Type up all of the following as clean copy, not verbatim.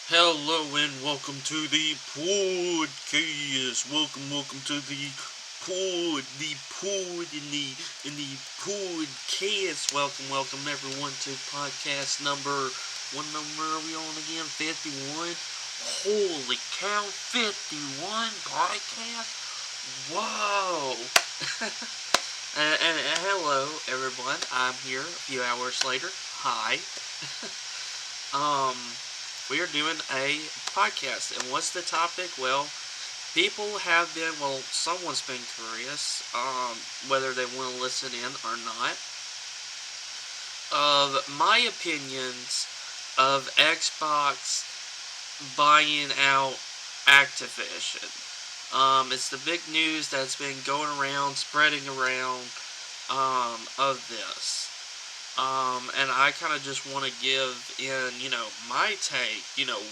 Hello and welcome to the podcast. Welcome to the in the podcast. Welcome everyone to podcast number. What number are we on again? 51. Holy cow, 51 podcast. Whoa. and hello everyone. I'm here a few hours later. Hi. um. We are doing a podcast, and what's the topic? Well, people have been, someone's been curious, whether they want to listen in or not, of my opinions of Xbox buying out Activsion. It's the big news that's been going around, spreading around, of this. And I kind of just want to give in, my take,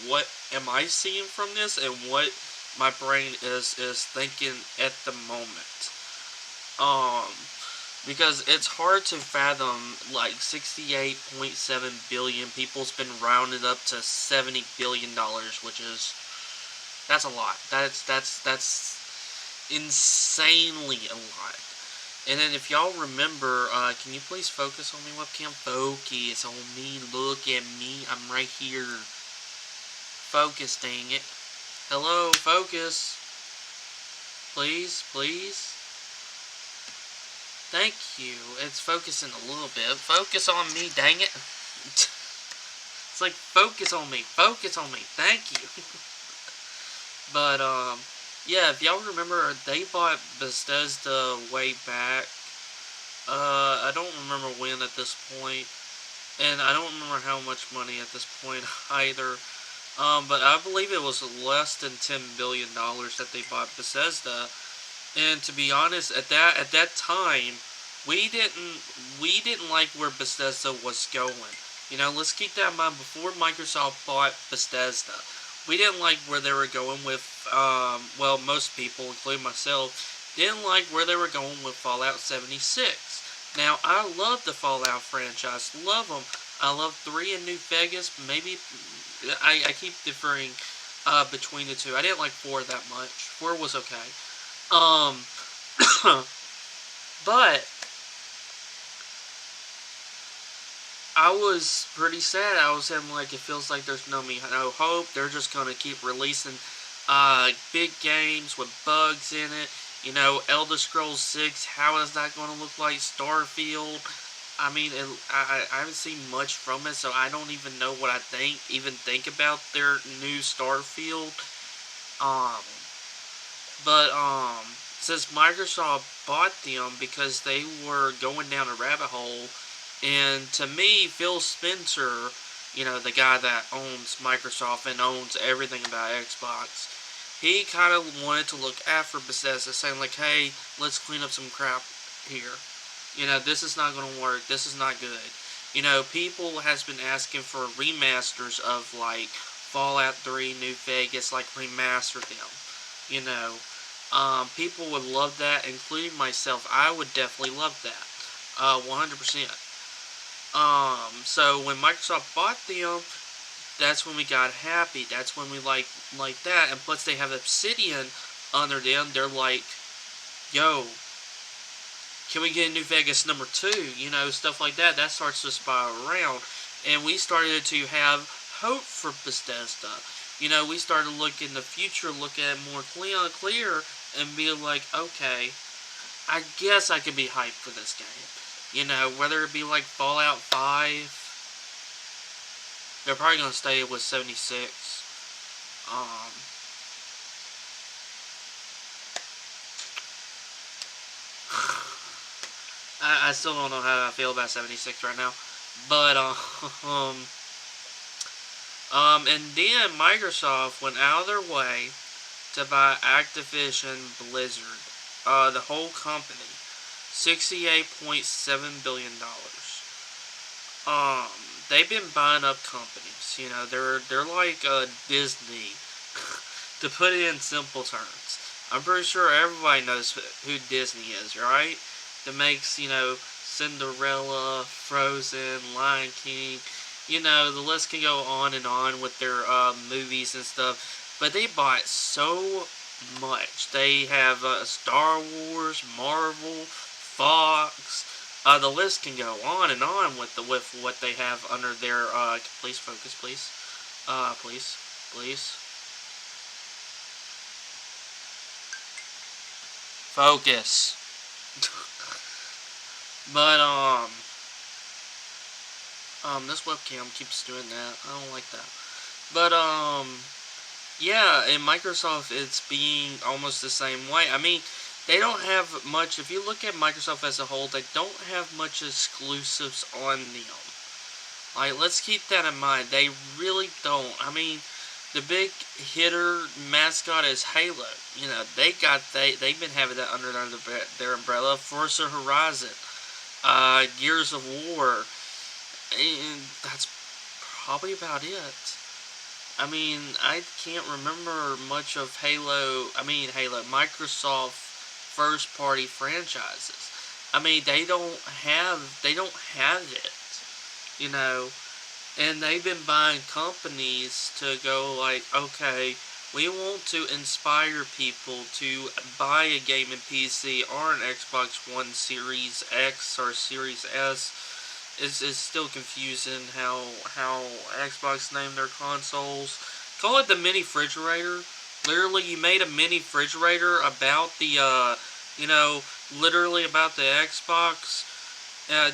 what am I seeing from this and what my brain is thinking at the moment. Because it's hard to fathom, like, $68.7 billion, people's been rounded up to $70 billion, which is, that's a lot. That's insanely a lot. And then if y'all remember, can you please focus on me, webcam? Focus on me. Look at me. I'm right here. Focus, dang it. Hello, focus. Please. Thank you. It's focusing a little bit. Focus on me, dang it. It's like, focus on me. Thank you. But, yeah, if y'all remember, they bought Bethesda way back. I don't remember when at this point, and I don't remember how much money at this point either. But I believe it was less than $10 billion that they bought Bethesda. And to be honest, at that time, we didn't like where Bethesda was going. Let's keep that in mind. Before Microsoft bought Bethesda, we didn't like where they were going with, most people, including myself, didn't like where they were going with Fallout 76. Now, I love the Fallout franchise, love them. I love 3 in New Vegas, maybe, I keep differing, between the two. I didn't like 4 that much. 4 was okay. But I was pretty sad. I was saying, like, it feels like there's no hope. They're just gonna keep releasing big games with bugs in it. Elder Scrolls 6. How is that going to look like? Starfield. I mean, I haven't seen much from it, so I don't even know what I think about their new Starfield. But since Microsoft bought them because they were going down a rabbit hole. And to me, Phil Spencer, the guy that owns Microsoft and owns everything about Xbox, he kind of wanted to look after Bethesda, saying like, hey, let's clean up some crap here. This is not going to work. This is not good. People has been asking for remasters of, like, Fallout 3, New Vegas, like, remaster them. People would love that, including myself. I would definitely love that. 100%. So when Microsoft bought them, that's when we got happy. That's when we like that. And plus they have Obsidian under them. They're like, yo, can we get New Vegas number 2? Stuff like that. That starts to spiral around. And we started to have hope for Bethesda. We started to look in the future, look at it more clear, and be like, okay, I guess I could be hyped for this game. Whether it be like Fallout 5, they're probably going to stay with 76. I still don't know how I feel about 76 right now. But, and then Microsoft went out of their way to buy Activision Blizzard, the whole company. $68.7 billion. They've been buying up companies. They're like Disney, to put it in simple terms. I'm pretty sure everybody knows who Disney is, right? That makes, Cinderella, Frozen, Lion King, You know, the list can go on and on with their movies and stuff. But they bought so much. They have Star Wars, Marvel, Fox. The list can go on and on with what they have under their. Please focus, please. Please. Focus. But this webcam keeps doing that. I don't like that. But yeah, in Microsoft, it's being almost the same way. I mean, they don't have much. If you look at Microsoft as a whole, they don't have much exclusives on them. Like, let's keep that in mind. They really don't. I mean, the big hitter mascot is Halo. You know, they've been having that under their umbrella. Forza Horizon, Gears of War, and that's probably about it. I mean, I can't remember much of Microsoft first party franchises. I mean, they don't have it, you know, and they've been buying companies to go like, okay, we want to inspire people to buy a game in PC or an Xbox One Series X or Series S. It's still confusing how Xbox named their consoles. Call it the mini refrigerator. Literally, you made a mini refrigerator about the literally about the Xbox.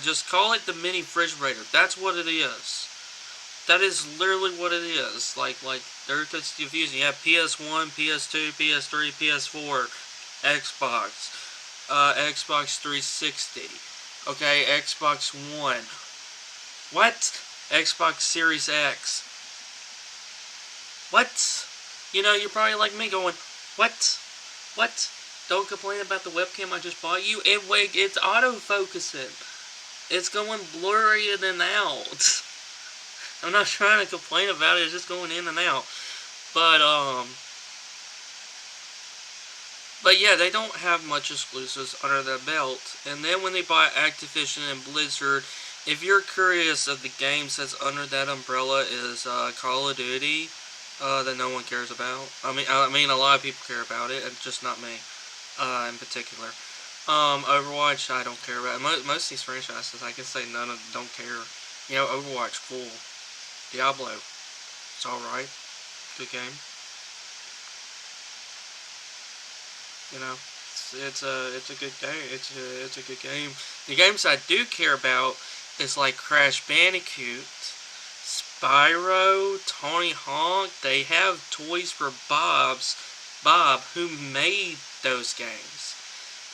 Just call it the mini refrigerator. That's what it is. That is literally what it is. Like they're just confusing. You have PS1, PS2, PS3, PS4, Xbox, Xbox 360. Okay, Xbox One. What? Xbox Series X. What? You know, you're probably like me going, what? What? Don't complain about the webcam I just bought you. It's auto-focusing. It's going blurry in and out. I'm not trying to complain about it. It's just going in and out. But yeah, they don't have much exclusives under their belt. And then when they buy Activsion and Blizzard, if you're curious of the games that's under that umbrella is Call of Duty, that no one cares about. I mean, a lot of people care about it, and just not me, in particular. Overwatch, I don't care about. Most of these franchises, I can say none of them don't care. You know, Overwatch, cool. Diablo, it's alright. Good game. You know, it's a good game. It's a good game. The games I do care about is like Crash Bandicoot, Spyro, Tony Hawk. They have Toys for Bob, who made those games.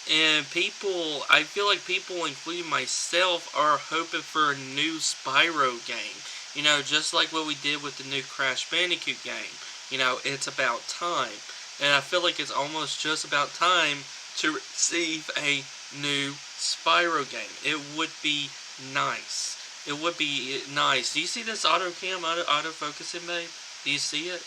And I feel like people, including myself, are hoping for a new Spyro game. You know, just like what we did with the new Crash Bandicoot game. You know, it's about time. And I feel like it's almost just about time to receive a new Spyro game. It would be nice. It would be nice. Do you see this auto-focusing, babe? Do you see it?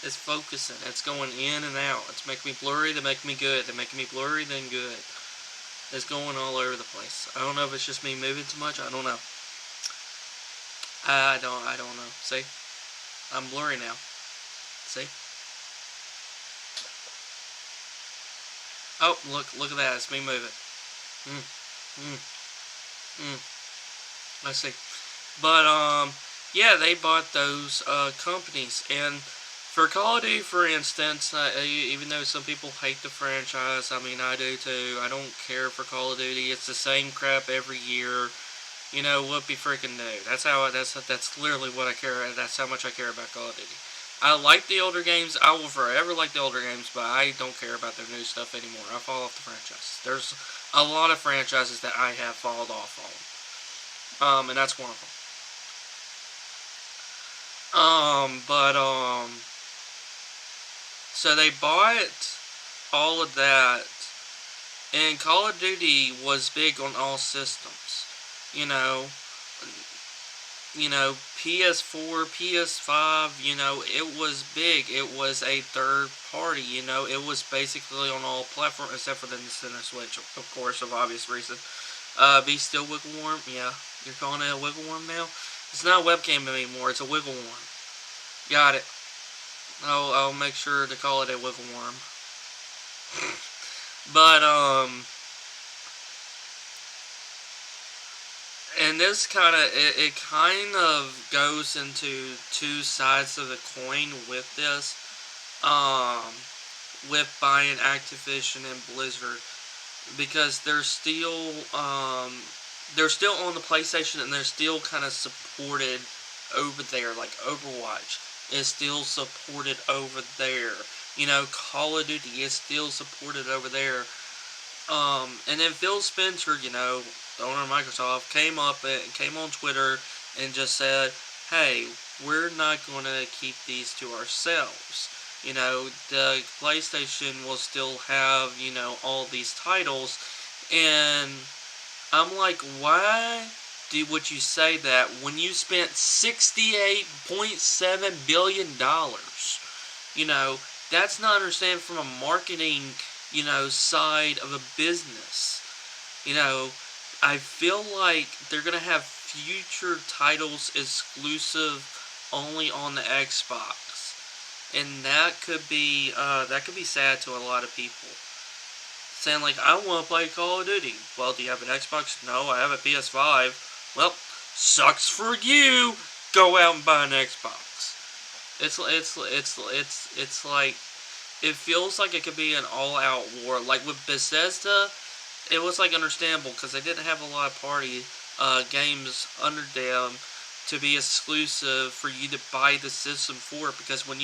It's focusing. It's going in and out. It's making me blurry, then making me good. Then making me blurry, then good. It's going all over the place. I don't know if it's just me moving too much. I don't know. I don't know. See? I'm blurry now. See? Oh, look at that. It's me moving. I see. But, yeah, they bought those, companies. And for Call of Duty, for instance, even though some people hate the franchise, I mean, I do too. I don't care for Call of Duty. It's the same crap every year. You know, whoopee freaking do. That's literally what I care. That's how much I care about Call of Duty. I like the older games. I will forever like the older games, but I don't care about their new stuff anymore. I fall off the franchise. There's a lot of franchises that I have fallen off on. And that's one of them. So they bought all of that, and Call of Duty was big on all systems. You know, PS4, PS5, it was big. It was a third party, it was basically on all platforms except for the Nintendo Switch, of course, of obvious reasons. Be still wiggle worm? Yeah, you're calling it a wiggle worm now? It's not a webcam anymore. It's a wiggle worm. Got it. I'll make sure to call it a wiggle worm. But and this it kind of goes into two sides of the coin with this. With buying Activision and Blizzard, because they're still on the PlayStation, and they're still kind of supported over there. Like Overwatch is still supported over there. You know, Call of Duty is still supported over there. And then Phil Spencer, you know, the owner of Microsoft, came on Twitter and just said, "Hey, we're not going to keep these to ourselves. You know, the PlayStation will still have, you know, all these titles." And I'm like, why would you say that when you spent $68.7 billion? You know, that's not understanding from a marketing, you know, side of a business. You know, I feel like they're going to have future titles exclusive only on the Xbox. And that could be sad to a lot of people. Saying like, I want to play Call of Duty. Well, do you have an Xbox? No, I have a PS5. Well, sucks for you. Go out and buy an Xbox. It's like, it feels like it could be an all-out war. Like with Bethesda, it was like understandable because they didn't have a lot of party games under them to be exclusive for you to buy the system for. Because when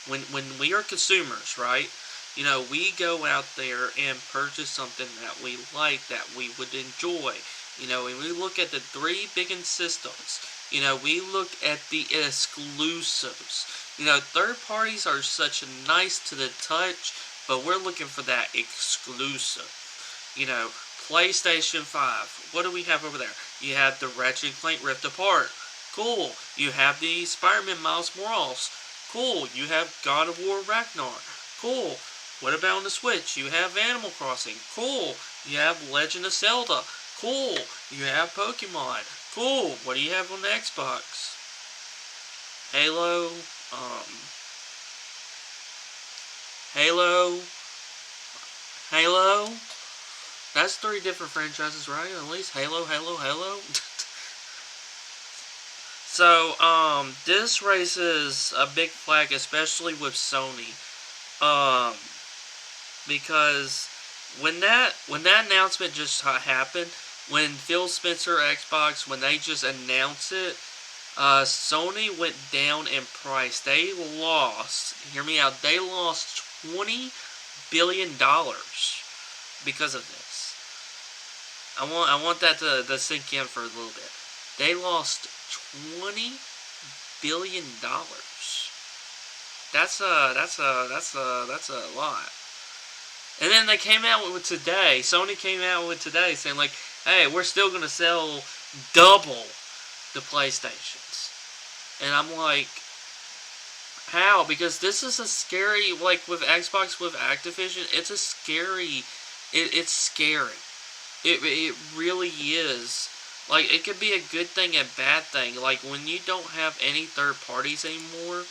when we are consumers, right? You know, we go out there and purchase something that we like, that we would enjoy. You know, and we look at the three biggest systems. You know, we look at the exclusives. You know, third parties are such nice to the touch, but we're looking for that exclusive. You know, PlayStation 5. What do we have over there? You have the Ratchet & Clank Rift Apart. Cool. You have the Spider-Man Miles Morales. Cool. You have God of War Ragnarok. Cool. What about on the Switch? You have Animal Crossing. Cool. You have Legend of Zelda. Cool. You have Pokemon. Cool. What do you have on the Xbox? Halo. Halo. That's 3 different franchises, right? At least Halo. So, this raises a big flag, especially with Sony. Because when that announcement just happened, when Phil Spencer Xbox, when they just announced it, Sony went down in price. They lost, hear me out, they lost $20 billion because of this. I want that to sink in for a little bit. They lost $20 billion. That's a lot. And then they came out with today. Sony came out with today saying like, hey, we're still going to sell double the PlayStations. And I'm like, how? Because this is a scary, like with Xbox, with Activision, it's a scary, it's scary. It really is. Like, it could be a good thing and bad thing. Like, when you don't have any third parties anymore,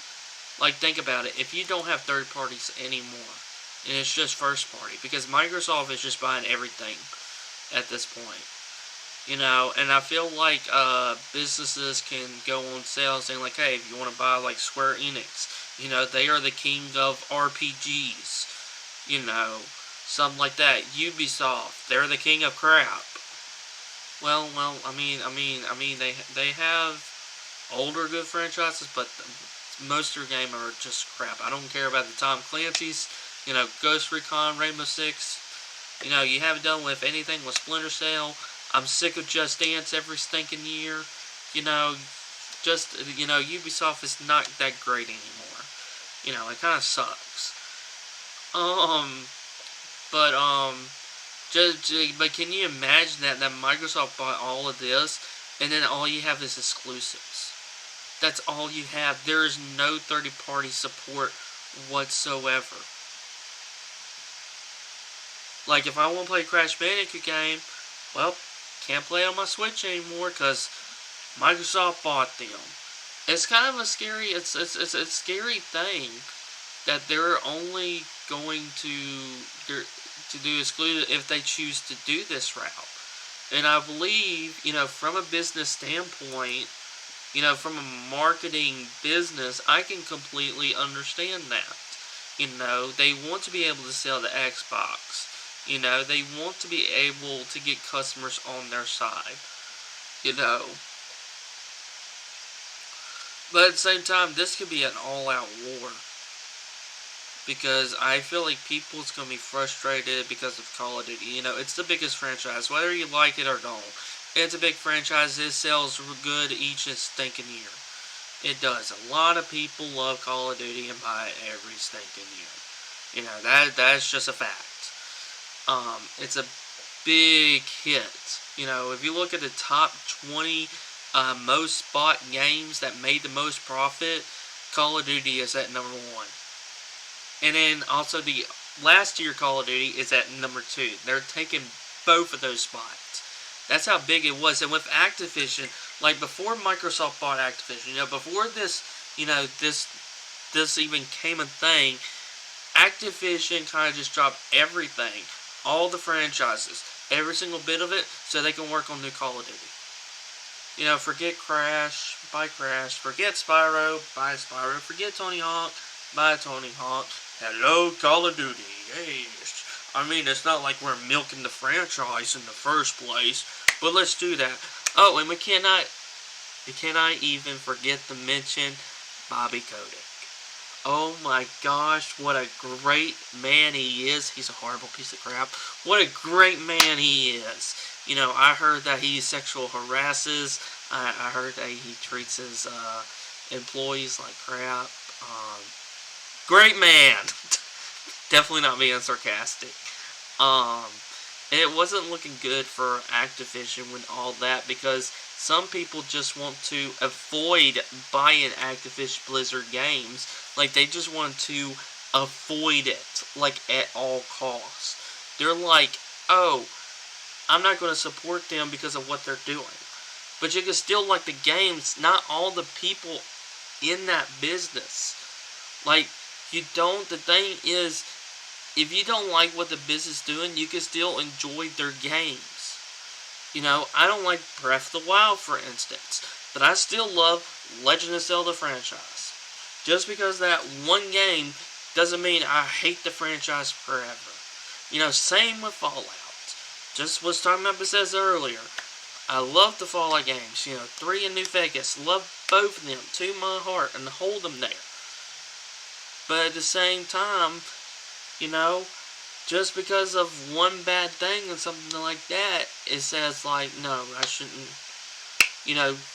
like, think about it. If you don't have third parties anymore, and it's just first party, because Microsoft is just buying everything at this point. You know, and I feel like businesses can go on sale saying like, hey, if you want to buy like Square Enix, you know, they are the king of RPGs. You know, something like that. Ubisoft, they're the king of crap. Well, I mean, they have older good franchises, but most of their game are just crap. I don't care about the Tom Clancy's, you know, Ghost Recon, Rainbow Six. You know, you haven't done with anything with Splinter Cell. I'm sick of Just Dance every stinking year. You know, Ubisoft is not that great anymore. You know, it kind of sucks. But can you imagine that Microsoft bought all of this, and then all you have is exclusives? That's all you have. There is no third-party support whatsoever. Like, if I want to play a Crash Bandicoot game, well, can't play on my Switch anymore, because Microsoft bought them. It's kind of a scary, it's a scary thing that they're only going to do exclusive if they choose to do this route. And I believe, from a business standpoint, from a marketing business, I can completely understand that. They want to be able to sell the Xbox. They want to be able to get customers on their side. But at the same time, this could be an all-out war. Because I feel like people's going to be frustrated because of Call of Duty. It's the biggest franchise, whether you like it or don't. It's a big franchise. It sells good each stinking year. It does. A lot of people love Call of Duty and buy it every stinking year. That's just a fact. It's a big hit. If you look at the top 20 most bought games that made the most profit, Call of Duty is at number 1. And then also the last year Call of Duty is at number 2. They're taking both of those spots. That's how big it was. And with Activision, like before Microsoft bought Activision, before this, this even came a thing, Activision kind of just dropped everything, all the franchises, every single bit of it, so they can work on new Call of Duty. Forget Crash, buy Crash. Forget Spyro, buy Spyro. Forget Tony Hawk, buy Tony Hawk. Hello, Call of Duty. Yes. I mean, it's not like we're milking the franchise in the first place, but let's do that. Oh, and we cannot even forget to mention Bobby Kotick. Oh my gosh, what a great man he is. He's a horrible piece of crap. What a great man he is. I heard that he sexual harasses. I heard that he treats his employees like crap. Great man. Definitely not being sarcastic. It wasn't looking good for Activision with all that, because some people just want to avoid buying Activision Blizzard games. Like, they just want to avoid it, like, at all costs. They're like, oh, I'm not going to support them because of what they're doing. But you can still like the games. Not all the people in that business. Like, the thing is, if you don't like what the business is doing, you can still enjoy their games. I don't like Breath of the Wild, for instance, but I still love Legend of Zelda franchise. Just because that one game doesn't mean I hate the franchise forever. Same with Fallout. Just was talking about Bethesda earlier. I love the Fallout games. 3 in New Vegas. Love both of them to my heart and hold them there. But at the same time, just because of one bad thing and something like that, it says like, no, I shouldn't,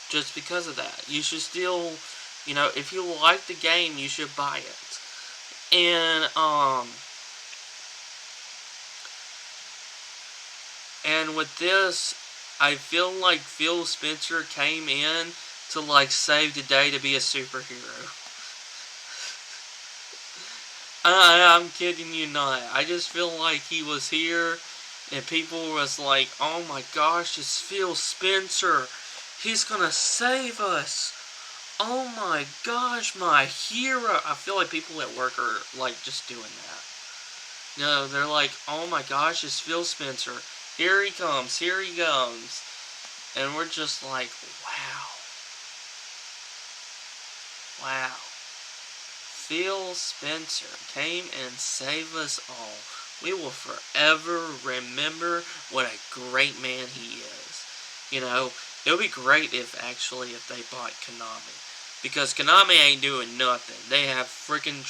just because of that. You should still, if you like the game, you should buy it. And with this, I feel like Phil Spencer came in to like save the day, to be a superhero. I'm kidding you not. I just feel like he was here and people was like, oh my gosh, it's Phil Spencer. He's gonna save us. Oh my gosh, my hero. I feel like people at work are like just doing that. They're like, oh my gosh, it's Phil Spencer. Here he comes, here he comes. And we're just like, wow. Wow. Phil Spencer came and saved us all. We will forever remember what a great man he is. It would be great if they bought Konami. Because Konami ain't doing nothing. They have freaking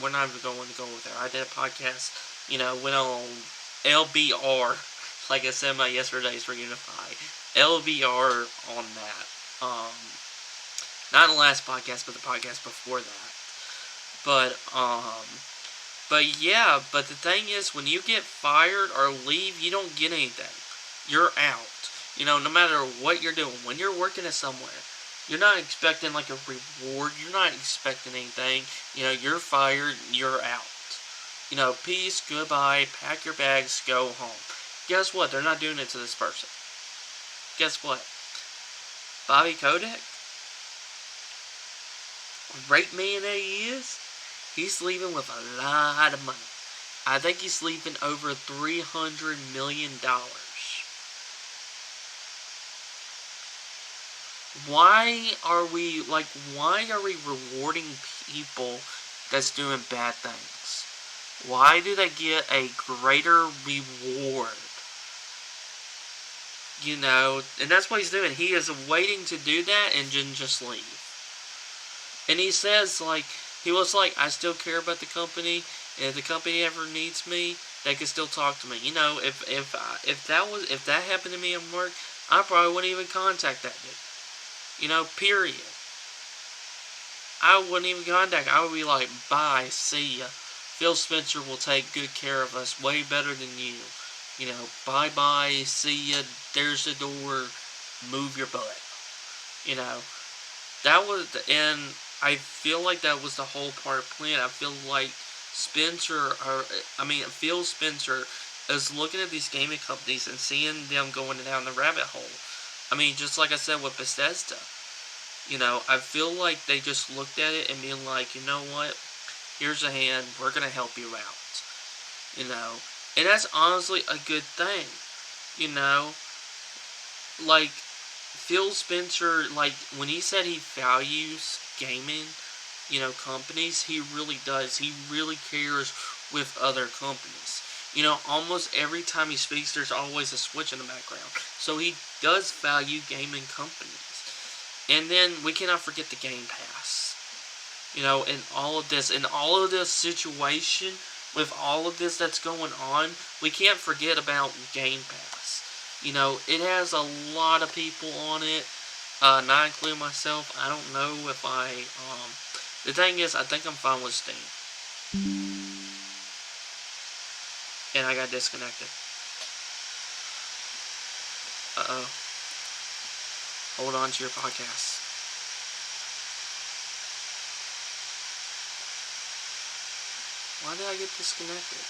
we're not even going to go with there. I did a podcast, went on LBR, like I said in my yesterday's Reunify. LBR on that. Not the last podcast, but the podcast before that. But the thing is, when you get fired or leave, you don't get anything. You're out. No matter what you're doing, when you're working at somewhere, you're not expecting like a reward. You're not expecting anything. You're fired, you're out. Peace, goodbye, pack your bags, go home. Guess what? They're not doing it to this person. Guess what? Bobby Kotick, great man that he is, he's leaving with a lot of money. I think he's leaving over $300 million. Why are we rewarding people that's doing bad things? Why do they get a greater reward? You know, and that's what he's doing. He is waiting to do that and just leave. And he says, like, he was like, I still care about the company, and if the company ever needs me, they can still talk to me. You know, if that happened to me at work, I probably wouldn't even contact that dude. You know, period. I wouldn't even contact. I would be like, bye, see ya. Phil Spencer will take good care of us way better than you. You know, bye-bye, see ya, there's the door, move your butt. You know, that was, and I feel like that was the whole part plan. I feel like Phil Spencer is looking at these gaming companies and seeing them going down the rabbit hole. I mean, just like I said with Bethesda. You know, I feel like they just looked at it and being like, you know what? Here's a hand. We're going to help you out. You know, and that's honestly a good thing. You know, like, Phil Spencer, like, when he said he values gaming, you know, companies, he really does. He really cares with other companies. You know, almost every time he speaks, there's always a switch in the background. So he does value gaming companies. And then we cannot forget the Game Pass. You know, in all of this situation, with all of this that's going on, we can't forget about Game Pass. You know, it has a lot of people on it, not including myself. I don't know if the thing is, I think I'm fine with Steam. And I got disconnected. Uh-oh. Hold on to your podcast. Why did I get disconnected?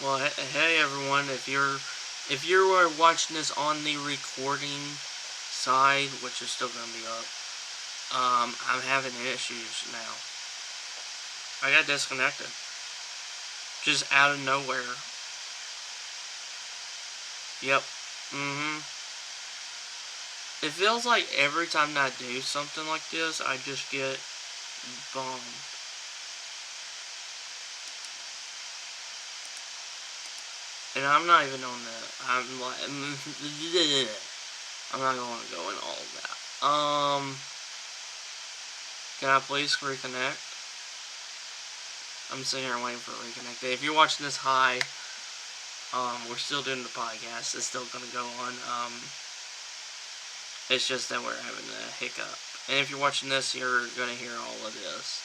Well, hey everyone, if you are watching this on the recording side, which is still gonna be up, I'm having issues now. I got disconnected. Just out of nowhere. Yep. It feels like every time I do something like this, I just get bombed. And I'm not even on that. I'm like, I'm not going to go in all of that. Can I please reconnect? I'm sitting here waiting for it to reconnect. If you're watching this, hi. We're still doing the podcast. It's still going to go on. It's just that we're having a hiccup. And if you're watching this, you're going to hear all of this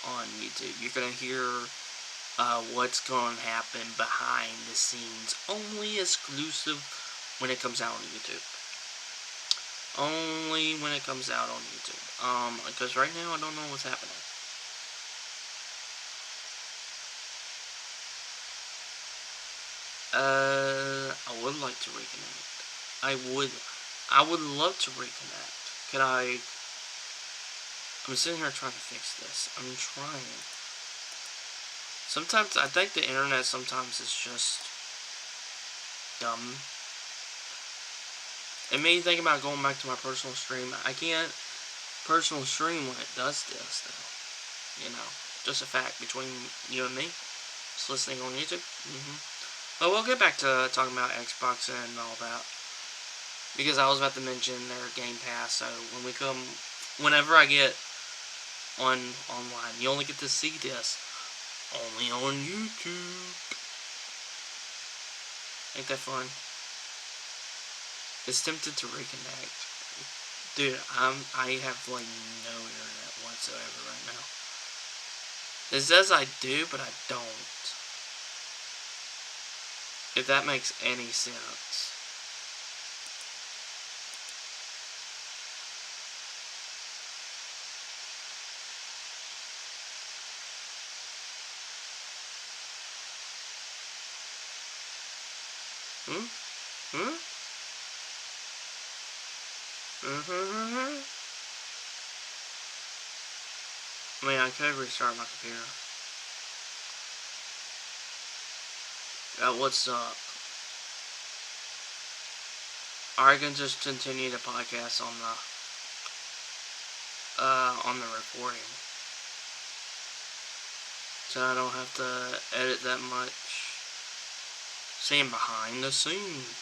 on YouTube. You're going to hear what's going to happen behind the scenes. Only exclusive when it comes out on YouTube. Only when it comes out on YouTube. Because right now I don't know what's happening. I would like to reconnect. I would love to reconnect. I'm sitting here trying to fix this. I'm trying. Sometimes, I think the internet sometimes is just dumb. It made me think about going back to my personal stream. I can't personal stream when it does this, though. You know, just a fact between you and me. Just listening on YouTube. But we'll get back to talking about Xbox and all that. Because I was about to mention their Game Pass, so whenever I get online, you only get to see this only on YouTube. Ain't that fun? It's tempted to reconnect. Dude, I have like no internet whatsoever right now. It says I do, but I don't. If that makes any sense. Hmm? Hmm? Mm-hmm. I mean, I could restart my computer. What's up? Or I can just continue the podcast on the recording. So I don't have to edit that much. Seeing behind the scenes.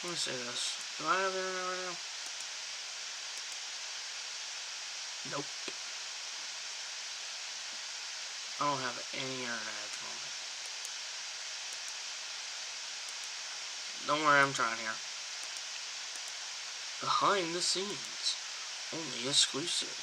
Let me see this. Do I have internet right now? Nope. I don't have any internet at the moment. Don't worry, I'm trying here. Behind the scenes. Only exclusive.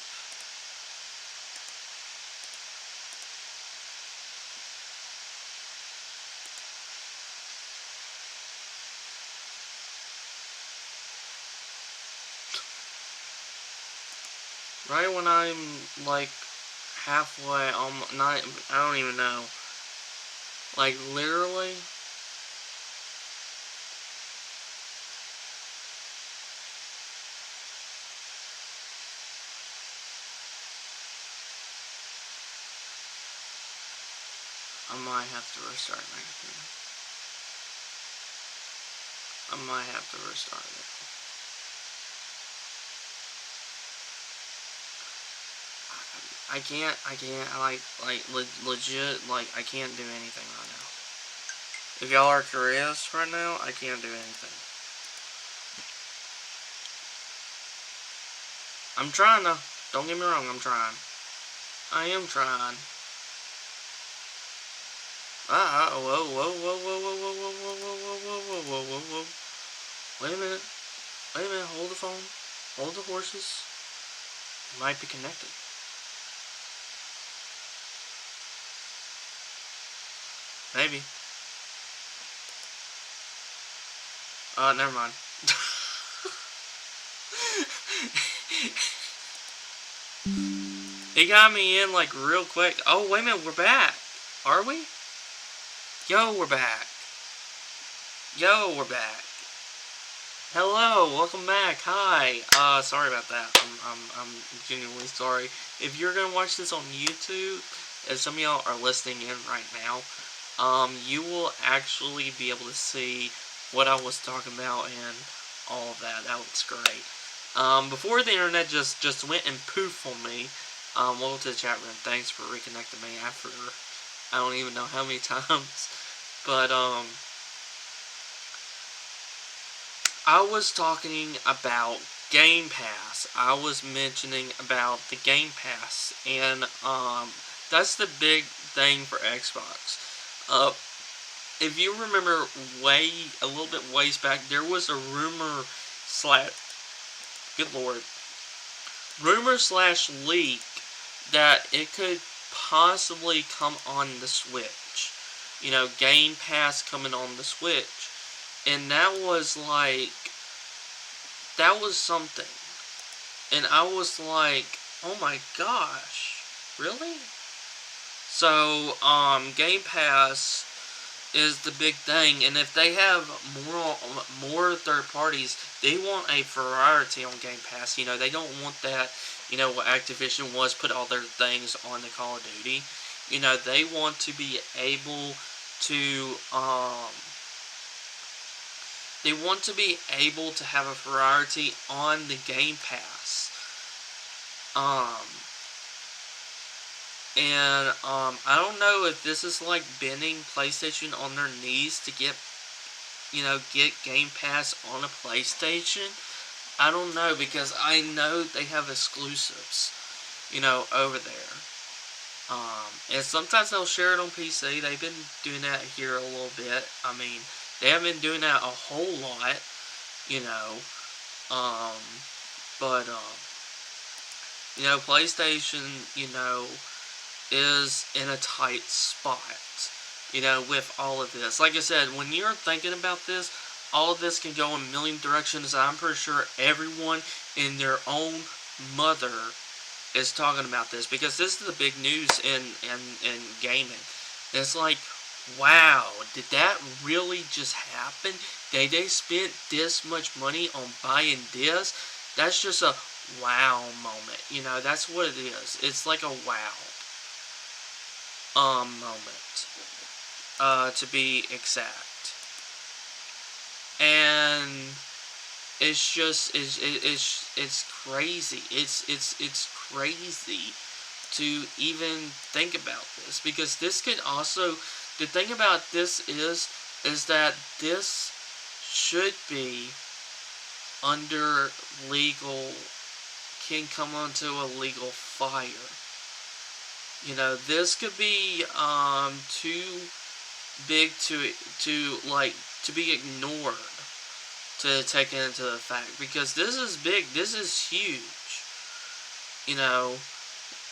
Right when I'm like halfway, not, I don't even know. Like literally. I might have to restart my computer. I might have to restart it. I can't, legit, like, I can't do anything right now. If y'all are curious right now, I can't do anything. I'm trying though. Don't get me wrong, I'm trying. I am trying. Whoa, whoa, whoa, whoa, whoa, whoa, whoa, whoa, whoa, whoa, whoa, whoa, whoa. Wait a minute. Wait a minute, hold the phone. Hold the horses. You might be connected. Maybe. Never mind. It got me in like real quick. Oh, wait a minute, we're back. Are we? Yo, we're back. Yo, we're back. Hello, welcome back. Hi. Sorry about that. I'm genuinely sorry. If you're gonna watch this on YouTube, as some of y'all are listening in right now, you will actually be able to see what I was talking about and all of that. That was great. Before the internet just went and poof on me. Welcome to the chat room. Thanks for reconnecting me after I don't even know how many times, but I was talking about Game Pass. I was mentioning about the Game Pass, and that's the big thing for Xbox. If you remember a little bit ways back, there was a rumor / leak that it could possibly come on the Switch. You know, Game Pass coming on the Switch. And that was something. And I was like, oh my gosh, really? So, Game Pass is the big thing, and if they have more third parties, they want a variety on Game Pass. You know, they don't want that, you know, what Activsion was, put all their things on the Call of Duty. You know, they want to be able to, they want to be able to have a variety on the Game Pass. I don't know if this is like bending PlayStation on their knees to get Game Pass on a PlayStation. I don't know, because I know they have exclusives, you know, over there. And sometimes they'll share it on PC. They've been doing that here a little bit. I mean, they haven't been doing that a whole lot, you know. But you know, PlayStation, you know, is in a tight spot, you know, with all of this. Like I said, when you're thinking about this, all of this can go in a million directions. I'm pretty sure everyone in their own mother is talking about this, because this is the big news in gaming. It's like, wow, did that really just happen? They spent this much money on buying this? That's just a wow moment. You know, that's what it is. It's like a wow moment. To be exact. And it's just it's crazy. It's crazy to even think about this, because this could also, the thing about this is that this should be under legal, can come onto a legal fire. You know, this could be too big to be ignored, to take into the fact, because this is big, this is huge, you know,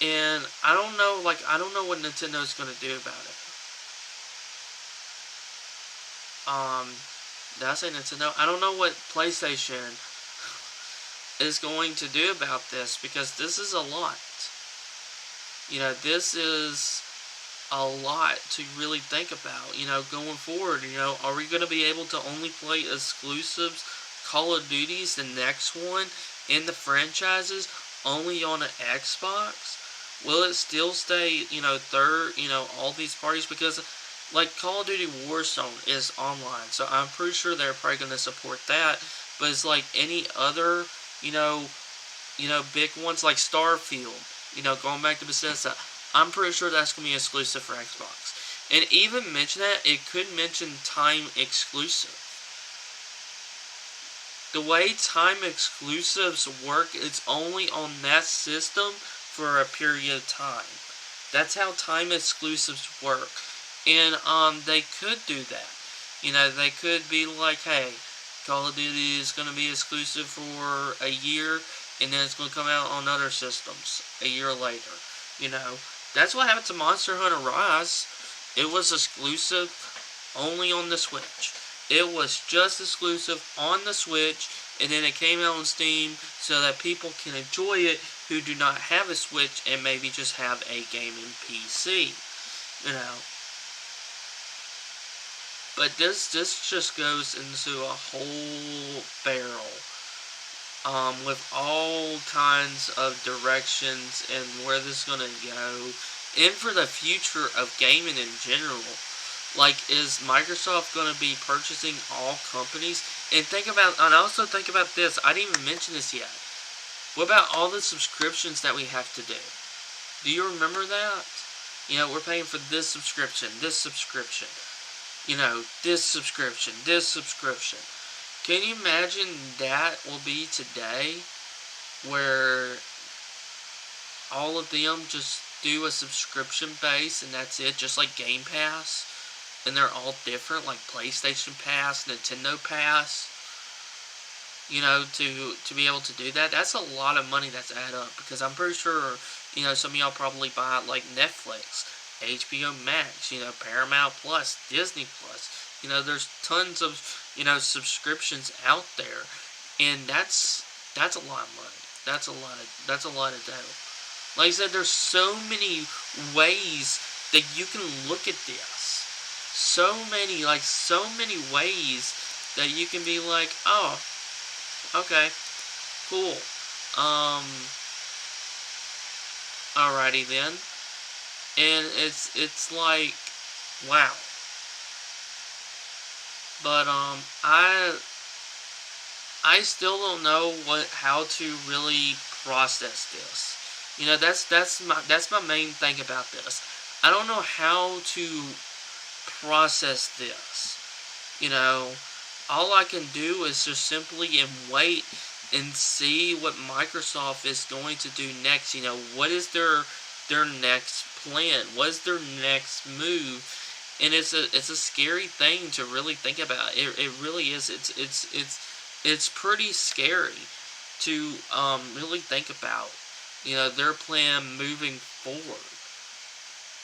and I don't know what Nintendo's gonna do about it. Did I say Nintendo? I don't know what PlayStation is going to do about this, because this is a lot. You know, this is a lot to really think about, you know, going forward. You know, are we going to be able to only play exclusives, Call of Duty's the next one in the franchises, only on an Xbox? Will it still stay, you know, third, you know, all these parties? Because, like, Call of Duty Warzone is online, so I'm pretty sure they're probably going to support that. But it's like any other, you know, big ones like Starfield, you know, going back to Bethesda, I'm pretty sure that's going to be exclusive for Xbox. And even mention that, it could mention time exclusive. The way time exclusives work, it's only on that system for a period of time. That's how time exclusives work. And they could do that. You know, they could be like, hey, Call of Duty is going to be exclusive for a year, and then it's going to come out on other systems a year later. You know, that's what happened to Monster Hunter Rise. It was exclusive only on the Switch. It was just exclusive on the Switch, and then it came out on Steam so that people can enjoy it who do not have a Switch and maybe just have a gaming PC. You know. But this just goes into a whole barrel. With all kinds of directions and where this is going to go, and for the future of gaming in general. Like, is Microsoft going to be purchasing all companies? And also think about this, I didn't even mention this yet. What about all the subscriptions that we have to do? Do you remember that? You know, we're paying for this subscription, you know, this subscription. Can you imagine that will be today, where all of them just do a subscription base and that's it, just like Game Pass, and they're all different, like PlayStation Pass, Nintendo Pass. You know, to be able to do that, that's a lot of money that's add up, because I'm pretty sure, you know, some of y'all probably buy like Netflix, HBO Max, you know, Paramount Plus, Disney Plus. You know, there's tons of, you know, subscriptions out there, and that's a lot of money. That's a lot of dough. Like I said, there's so many ways that you can look at this. So many ways that you can be like, oh, okay, cool. Alrighty then. And it's like, wow. But I still don't know how to really process this. You know, that's my main thing about this. I don't know how to process this. You know, all I can do is just simply wait and see what Microsoft is going to do next. You know, what is their next plan? What is their next move? And it's a scary thing to really think about. It really is. It's pretty scary to really think about. You know, their plan moving forward.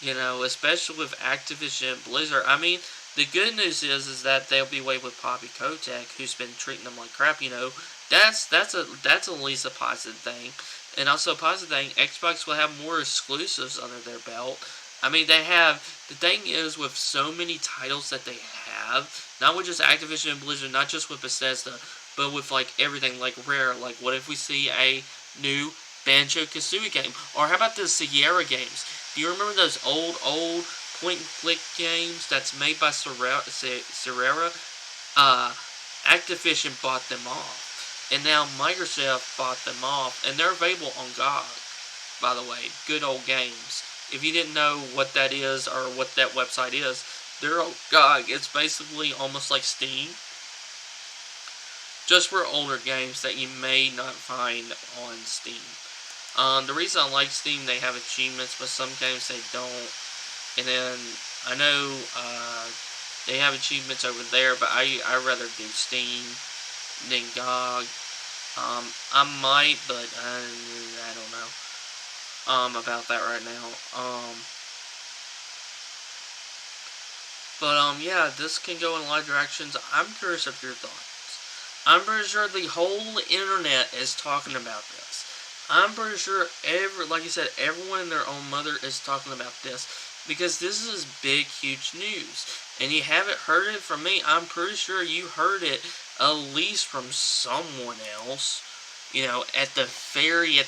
You know, especially with Activision Blizzard. I mean, the good news is that they'll be away with Poppy Kotick, who's been treating them like crap. You know, that's at least a positive thing. And also, positive thing, Xbox will have more exclusives under their belt. I mean, they have, the thing is, with so many titles that they have, not with just Activision and Blizzard, not just with Bethesda, but with, like, everything, like Rare. Like, what if we see a new Banjo-Kazooie game? Or how about the Sierra games? Do you remember those old point-and-click games that's made by Sierra? Activision bought them off. And now Microsoft bought them off. And they're available on GOG, by the way. Good old games. If you didn't know what that is or what that website is, they're on GOG. It's basically almost like Steam, just for older games that you may not find on Steam. The reason I like Steam, they have achievements, but some games they don't. And then I know they have achievements over there, but I rather do Steam than GOG. I might, but I don't know about that right now. Yeah, this can go in a lot of directions. I'm curious of your thoughts. I'm pretty sure the whole internet is talking about this. I'm pretty sure like I said, everyone and their own mother is talking about this, because this is big, huge news. And you haven't heard it from me. I'm pretty sure you heard it at least from someone else. You know, at the very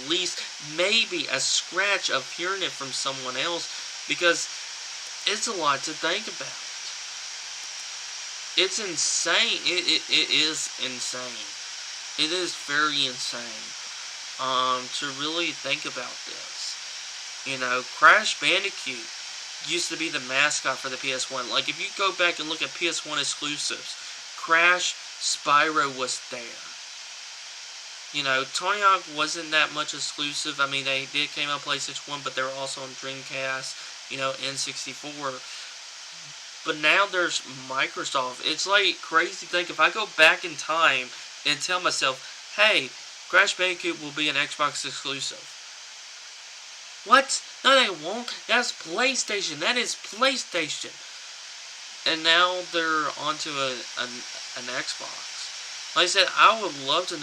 least, maybe a scratch of hearing it from someone else, because it's a lot to think about. It's insane. It is insane. It is very insane. To really think about this. You know, Crash Bandicoot used to be the mascot for the PS1. Like, if you go back and look at PS1 exclusives, Crash, Spyro was there. You know, Tony Hawk wasn't that much exclusive. I mean, they did came out PlayStation 1, but they were also on Dreamcast, you know, N64. But now there's Microsoft. It's like crazy to think, if I go back in time and tell myself, hey, Crash Bandicoot will be an Xbox exclusive. What? No, they won't. That's PlayStation. That is PlayStation. And now they're onto an Xbox. Like I said, I would love to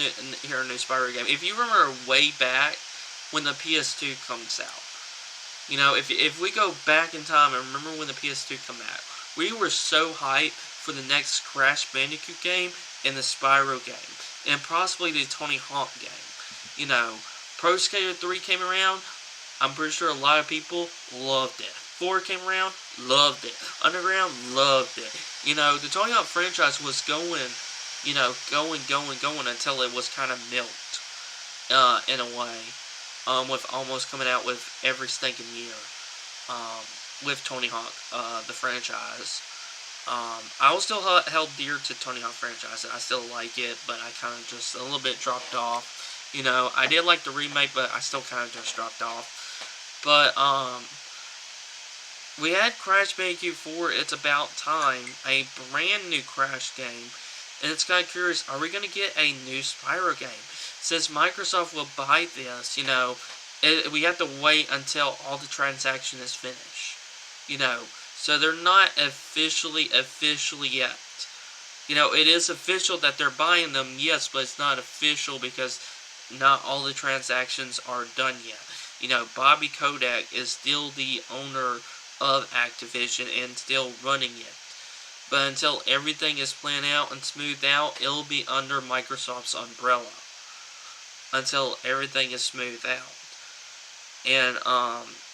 hear a new Spyro game. If you remember way back when the PS2 comes out, you know, if we go back in time and remember when the PS2 came out, we were so hyped for the next Crash Bandicoot game and the Spyro game, and possibly the Tony Hawk game. You know, Pro Skater 3 came around. I'm pretty sure a lot of people loved it. 4 came around, loved it. Underground, loved it. You know, the Tony Hawk franchise was going, you know, going until it was kind of milked, in a way, with almost coming out with every stinking year, with Tony Hawk, the franchise. I was still held dear to Tony Hawk franchise. I still like it, but I kind of just a little bit dropped off. You know, I did like the remake, but I still kind of just dropped off. But, we had Crash Bandicoot 4, It's About Time, a brand new Crash game. And it's kind of curious, are we going to get a new Spyro game? Since Microsoft will buy this, you know, we have to wait until all the transaction is finished. You know, so they're not officially yet. You know, it is official that they're buying them, yes, but it's not official because not all the transactions are done yet. You know, Bobby Kotick is still the owner of Activision and still running it. But until everything is planned out and smoothed out, it'll be under Microsoft's umbrella. Until everything is smoothed out. And,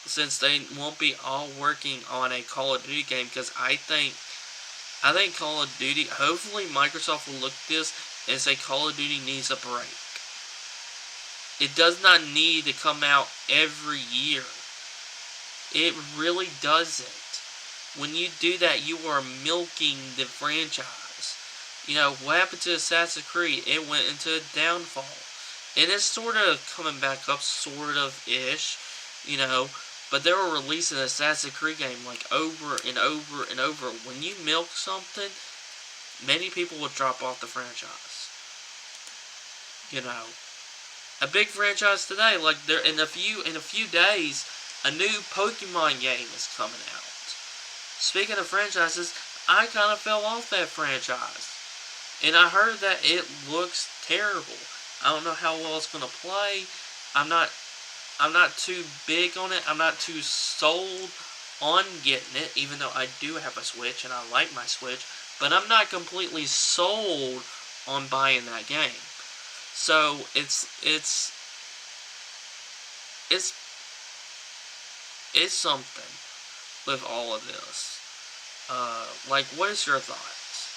since they won't be all working on a Call of Duty game, because I think Call of Duty, hopefully Microsoft will look at this and say Call of Duty needs a break. It does not need to come out every year. It really doesn't. When you do that, you are milking the franchise. You know, what happened to Assassin's Creed? It went into a downfall. And it's sort of coming back up, sort of-ish, you know, but they were releasing an Assassin's Creed game like over and over and over. When you milk something, many people will drop off the franchise. You know, a big franchise today, like there in a few days, a new Pokemon game is coming out. Speaking of franchises, I kind of fell off that franchise. And I heard that it looks terrible. I don't know how well it's going to play. I'm not too big on it. I'm not too sold on getting it, even though I do have a Switch and I like my Switch. But I'm not completely sold on buying that game. So it's something with all of this. Like, what is your thoughts?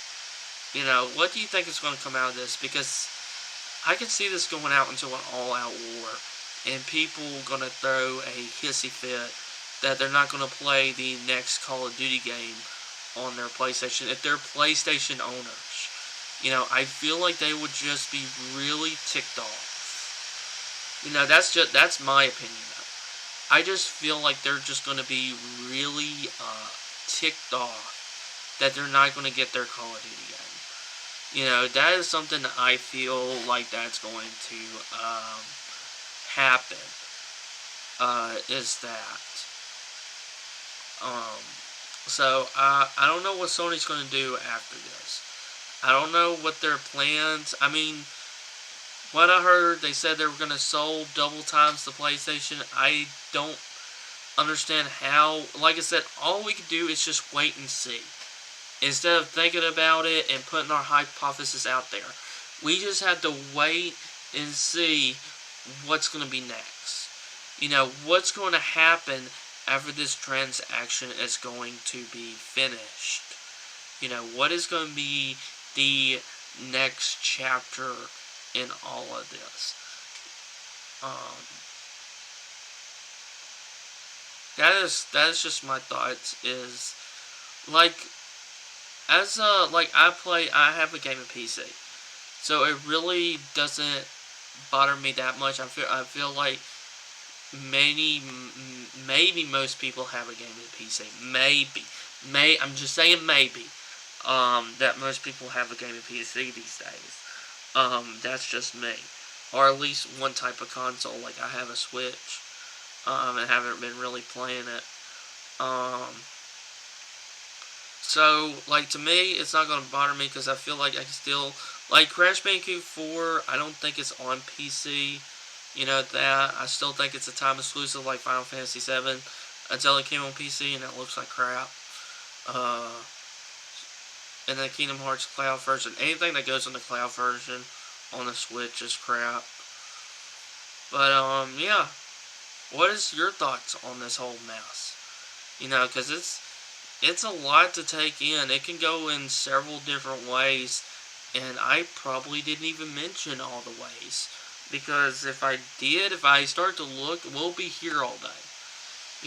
What do you think is going to come out of this? Because I can see this going out into an all-out war, and people going to throw a hissy fit that they're not going to play the next Call of Duty game on their PlayStation if they're PlayStation owners. I feel like they would just be really ticked off. That's my opinion of it. I just feel like they're just going to be really ticked off that they're not going to get their Call of Duty game. That is something that I feel like that's going to happen. Is that. So, I don't know what Sony's going to do after this. I don't know what their plans. I mean, what I heard, they said they were going to sold double times the PlayStation. I don't understand how. Like I said, all we can do is just wait and see. Instead of thinking about it and putting our hypothesis out there. We just have to wait and see what's going to be next. What's going to happen after this transaction is going to be finished. What is going to be the next chapter in all of this. That is just my thoughts. Is like I have a gaming PC, so it really doesn't bother me that much. I feel like maybe most people have a gaming PC. I'm just saying maybe. That most people have a gaming PC these days. That's just me. Or at least one type of console. Like, I have a Switch. And haven't been really playing it. So, like, to me, it's not going to bother me because I feel like I can still... Like, Crash Bandicoot 4, I don't think it's on PC. That. I still think it's a time exclusive like Final Fantasy 7 until it came on PC and it looks like crap. And then Kingdom Hearts Cloud version. Anything that goes on the Cloud version on the Switch is crap. But, yeah. What is your thoughts on this whole mess? Because it's a lot to take in. It can go in several different ways. And I probably didn't even mention all the ways. Because if I start to look, we'll be here all day.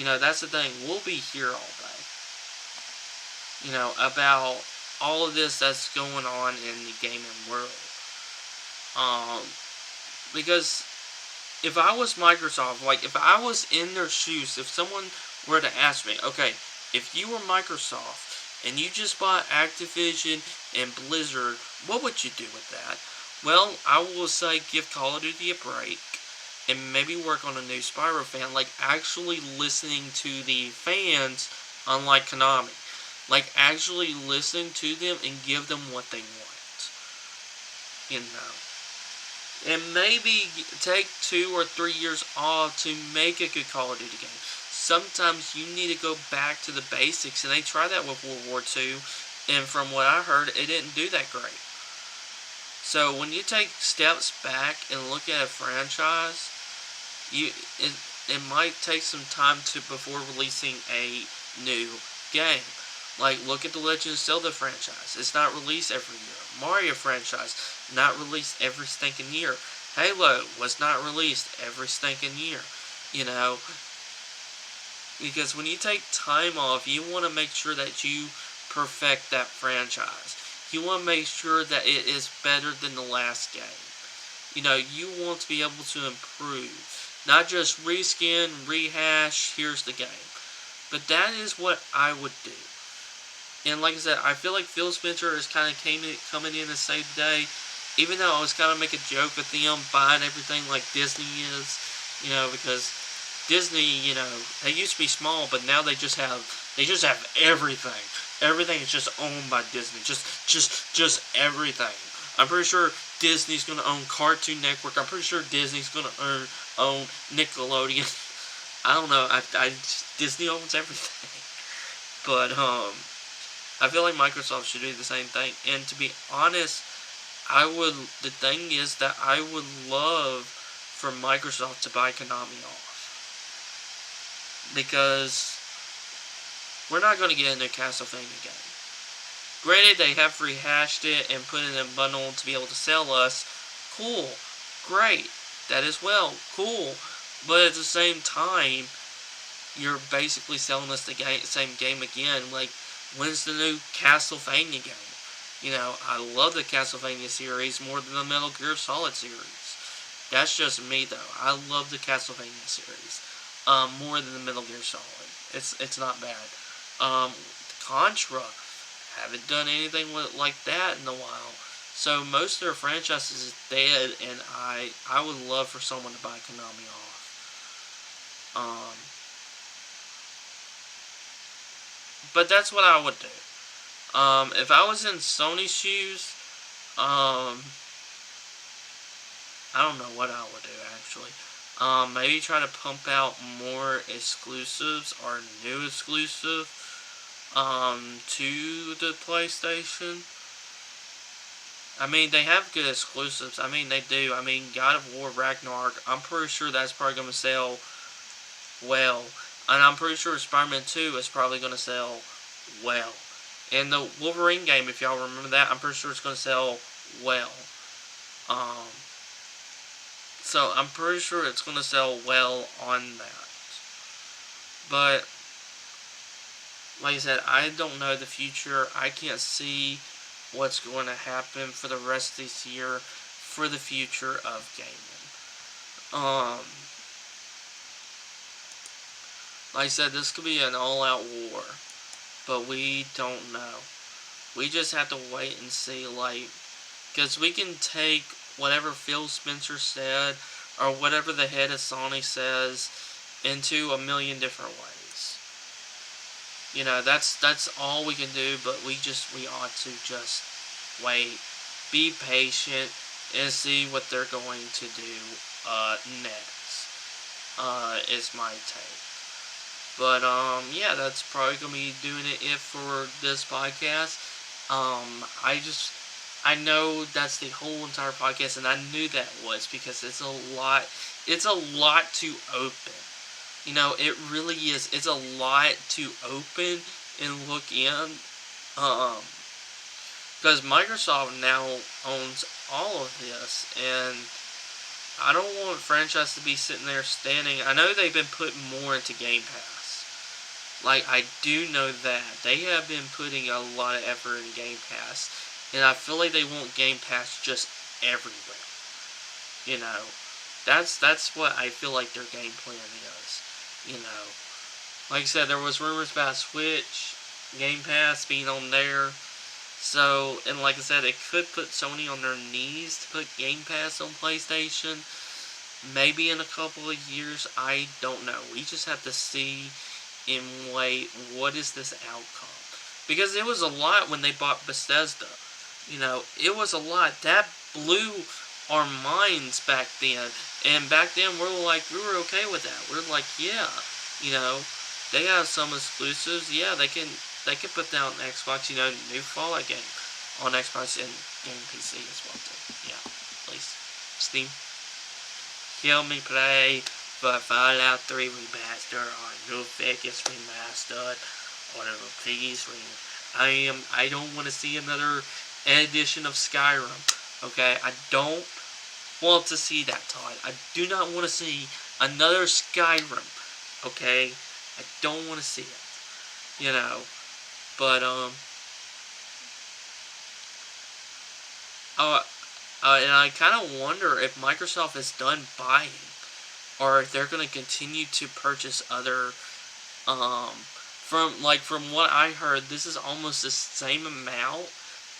That's the thing. We'll be here all day. About all of this that's going on in the gaming world. Because if I was Microsoft, like if I was in their shoes, if someone were to ask me, okay, if you were Microsoft and you just bought Activision and Blizzard, what would you do with that? Well, I will say give Call of Duty a break and maybe work on a new Spyro fan, like actually listening to the fans, unlike Konami. Like actually listen to them and give them what they want. And maybe take 2 or 3 years off to make a good Call of Duty game. Sometimes you need to go back to the basics, and they tried that with World War II, and from what I heard, it didn't do that great. So when you take steps back and look at a franchise, it might take some time before releasing a new game. Like, look at the Legend of Zelda franchise. It's not released every year. Mario franchise, not released every stinking year. Halo was not released every stinking year. Because when you take time off, you want to make sure that you perfect that franchise. You want to make sure that it is better than the last game. You want to be able to improve. Not just reskin, rehash, here's the game. But that is what I would do. And like I said, I feel like Phil Spencer is kind of coming in to save the day. Even though I was kind of making a joke with them buying everything like Disney is. Because Disney, they used to be small, but now they just have everything. Everything is just owned by Disney. Just everything. I'm pretty sure Disney's going to own Cartoon Network. I'm pretty sure Disney's going to own Nickelodeon. I don't know. Disney owns everything. But I feel like Microsoft should do the same thing. And to be honest, the thing is that I would love for Microsoft to buy Konami off. Because we're not going to get a new Castlevania game. Granted, they have rehashed it and put it in a bundle to be able to sell us. Cool. Great. That is well. Cool. But at the same time, you're basically selling us the same game again. Like, when's the new Castlevania game? You know, I love the Castlevania series more than the Metal Gear Solid series. That's just me, though. I love the Castlevania series more than the Metal Gear Solid. It's not bad. Contra, haven't done anything like that in a while. So most of their franchises is dead, and I would love for someone to buy Konami off. But that's what I would do. If I was in Sony's shoes, I don't know what I would do, actually. Maybe try to pump out more exclusives or new exclusive to the PlayStation. I mean, they have good exclusives. I mean, they do. I mean, God of War Ragnarok, I'm pretty sure that's probably going to sell well. And I'm pretty sure Spider-Man 2 is probably going to sell well. And the Wolverine game, if y'all remember that, I'm pretty sure it's going to sell well. So I'm pretty sure it's going to sell well on that. But, like I said, I don't know the future. I can't see what's going to happen for the rest of this year for the future of gaming. Like I said, this could be an all-out war, but we don't know. We just have to wait and see, like, because we can take whatever Phil Spencer said, or whatever the head of Sony says, into a million different ways. You know, that's all we can do, but we ought to just wait, be patient, and see what they're going to do next, is my take. But, yeah, that's probably going to be doing it for this podcast. I know that's the whole entire podcast, and I knew that was because it's a lot to open. You know, it really is. It's a lot to open and look in. Because Microsoft now owns all of this, and I don't want franchise to be sitting there standing. I know they've been putting more into Game Pass. Like, I do know that. They have been putting a lot of effort in Game Pass. And I feel like they want Game Pass just everywhere. You know. That's what I feel like their game plan is. You know. Like I said, there was rumors about Switch, Game Pass being on there. So, and like I said, it could put Sony on their knees to put Game Pass on PlayStation. Maybe in a couple of years. I don't know. We just have to see and wait, what is this outcome? Because it was a lot when they bought Bethesda. You know, it was a lot. That blew our minds back then. And back then, we were okay with that. We're like, yeah, you know, they have some exclusives. Yeah, they can put down an Xbox, you know, new Fallout game on Xbox and game PC as well, too. Yeah, please. Steam. Hear me play for Fallout 3 Remastered or New Vegas Remastered or whatever, please. I don't want to see another edition of Skyrim. Okay, I don't want to see that, Todd. I do not want to see another Skyrim. Okay, I don't want to see it. You know, but and I kind of wonder if Microsoft is done buying, or if they're going to continue to purchase other, from what I heard, this is almost the same amount,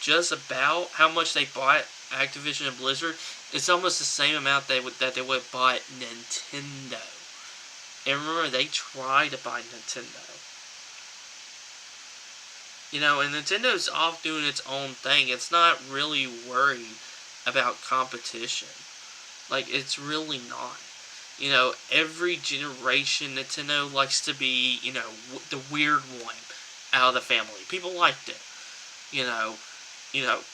just about how much they bought Activision and Blizzard. It's almost the same amount that they would have bought Nintendo. And remember, they tried to buy Nintendo. You know, and Nintendo's off doing its own thing. It's not really worried about competition. Like, it's really not. You know, every generation, Nintendo likes to be, you know, the weird one out of the family. People liked it. You know,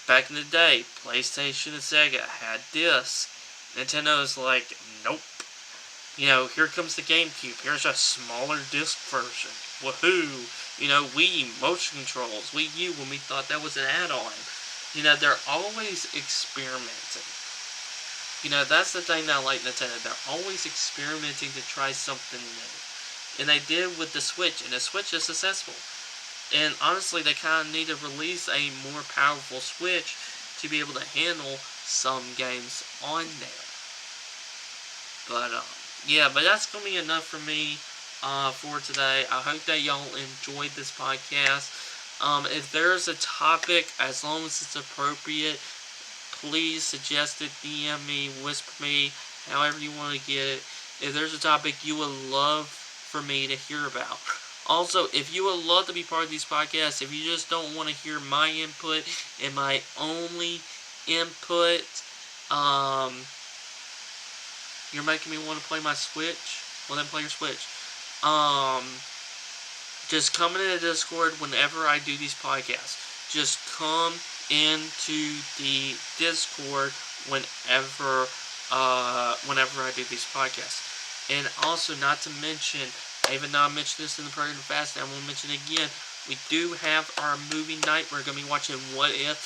back in the day, PlayStation and Sega had this. Nintendo's like, nope. You know, here comes the GameCube. Here's a smaller disc version. Woohoo! You know, Wii motion controls. Wii U when we thought that was an add-on. You know, they're always experimenting. You know, that's the thing that I like Nintendo. They're always experimenting to try something new. And they did with the Switch, and the Switch is successful. And honestly, they kind of need to release a more powerful Switch to be able to handle some games on there. But, yeah, but that's going to be enough for me for today. I hope that y'all enjoyed this podcast. If there's a topic, as long as it's appropriate, please suggest it, DM me, whisper me, however you want to get it. If there's a topic you would love for me to hear about. Also, if you would love to be part of these podcasts, if you just don't want to hear my input and my only input, you're making me want to play my Switch, well then play your Switch. Just come into the Discord whenever I do these podcasts. Just come into the Discord whenever I do these podcasts. And also, not to mention, even though I mentioned this in the program fast, I'm going to mention it again. We do have our movie night. We're going to be watching What If.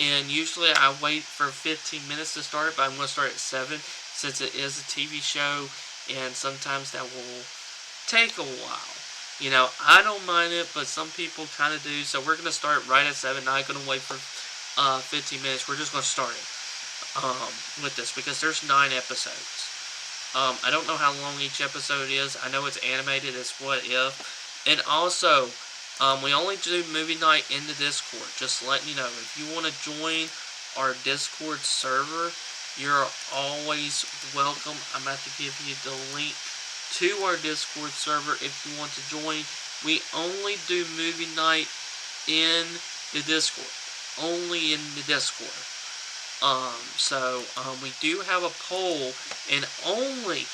And usually I wait for 15 minutes to start, but I'm going to start at 7 since it is a TV show. And sometimes that will take a while. You know, I don't mind it, but some people kind of do. So we're going to start right at 7. Not going to wait for 15 minutes. We're just going to start it with this because there's 9 episodes. I don't know how long each episode is. I know it's animated. It's What If. And also, we only do movie night in the Discord. Just letting you know. If you want to join our Discord server, you're always welcome. I'm about to give you the link to our Discord server if you want to join. We only do movie night in the Discord. Only in the Discord. We do have a poll, and only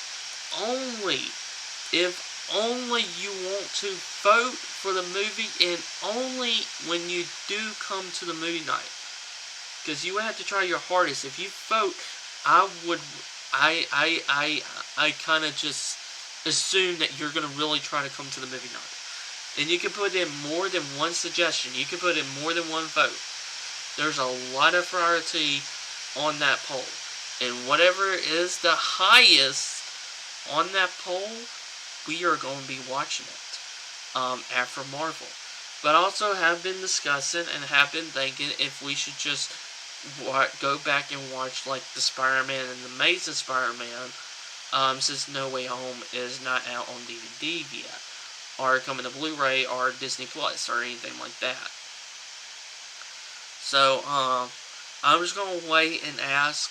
if only you want to vote for the movie, and only when you do come to the movie night. Because you have to try your hardest. If you vote, I kind of just assume that you're going to really try to come to the movie night. And you can put in more than one suggestion. You can put in more than one vote. There's a lot of variety on that poll. And whatever is the highest on that poll, we are going to be watching it after Marvel. But also have been discussing and have been thinking if we should just go back and watch like the Spider-Man and the Amazing Spider-Man since No Way Home is not out on DVD yet, or coming to Blu-ray or Disney Plus or anything like that. So I'm just gonna wait and ask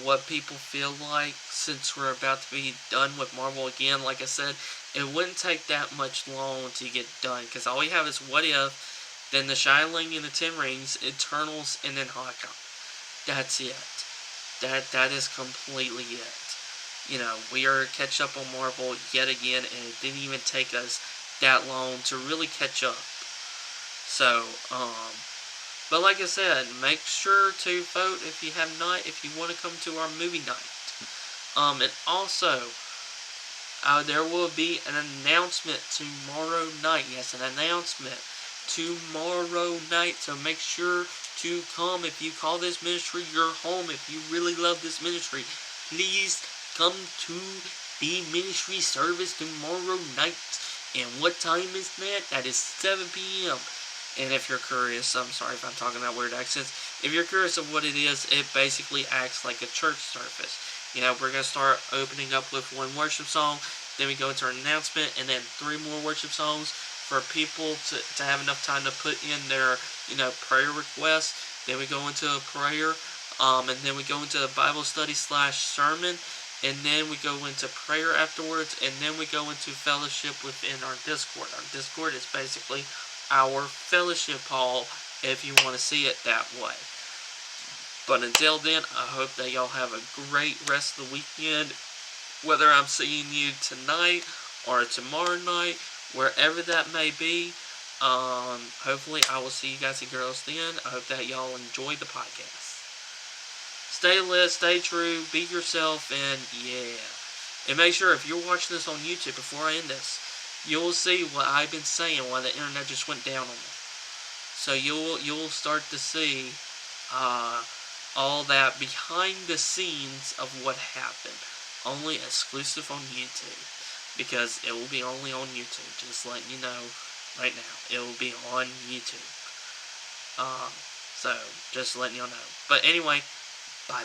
what people feel like since we're about to be done with Marvel again. Like I said, it wouldn't take that much long to get done because all we have is What If, then The Shining and the Ten Rings, Eternals, and then Hawkeye. That's it. That is completely it. You know, we are catch up on Marvel yet again, and it didn't even take us that long to really catch up. So, but like I said, make sure to vote if you have not, if you want to come to our movie night. And also, there will be an announcement tomorrow night. Yes, an announcement tomorrow night. So make sure to come. If you call this ministry your home, if you really love this ministry, please come to the ministry service tomorrow night. And what time is that? That is 7 p.m. And if you're curious, I'm sorry if I'm talking about weird accents. If you're curious of what it is, it basically acts like a church service. You know, we're going to start opening up with one worship song. Then we go into our announcement. And then 3 more worship songs for people to have enough time to put in their, prayer requests. Then we go into a prayer. And then we go into a Bible study / sermon. And then we go into prayer afterwards. And then we go into fellowship within our Discord. Our Discord is basically our fellowship hall, if you want to see it that way. But until then, I hope that y'all have a great rest of the weekend. Whether I'm seeing you tonight or tomorrow night, wherever that may be. Hopefully I will see you guys and girls then. I hope that y'all enjoy the podcast. Stay lit, stay true, be yourself, and yeah. And make sure if you're watching this on YouTube before I end this, you'll see what I've been saying while the internet just went down on me. So you'll start to see all that behind the scenes of what happened. Only exclusive on YouTube. Because it will be only on YouTube. Just letting you know right now. It will be on YouTube. So, just letting y'all know. But anyway, bye.